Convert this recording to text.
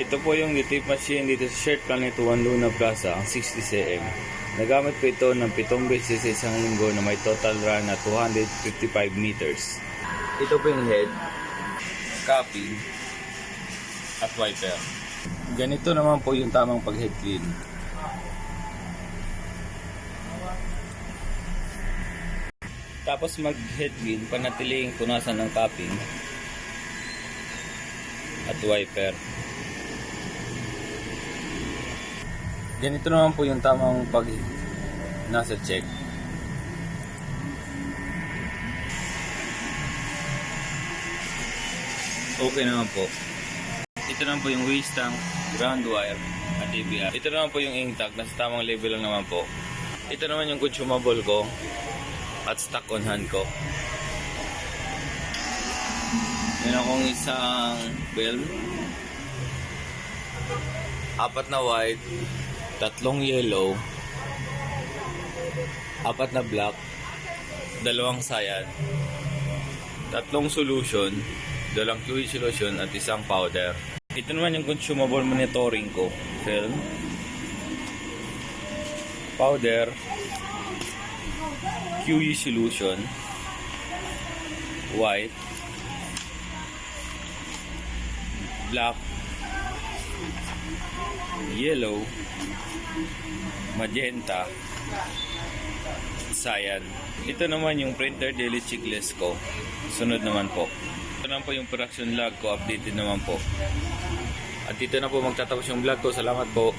Ito po yung tape machine dito sa Shirt Planet 1 Luna Plaza, ang 60cm. Nagamit ko ito ng 7 beses sa isang linggo na may total run na 255 meters. Ito po yung head, copy, at wiper. Ganito naman po yung tamang pag-head clean. Tapos mag-head clean, panatiling punasan ng capping at wiper. Ganito naman po yung tamang pag nasa check. Okay naman po. Ito naman po yung waste tank, ground wire at ABR. Ito naman po yung ink tank, nasa tamang level lang naman po. Ito naman yung consumable ko at stock on hand ko. Meron akong isang bell, 4 na white, 3 yellow, 4 na black, 2 cyan, 3 solution, 2 QE solution at 1 powder. Ito naman yung consumable monitoring ko. Film, powder, QE solution, white, black, yellow, magenta, cyan. Ito naman yung printer daily checklist ko. Sunod naman po. Ito naman po yung production log ko. Updated naman po. At dito na po magtatapos yung vlog ko. Salamat po.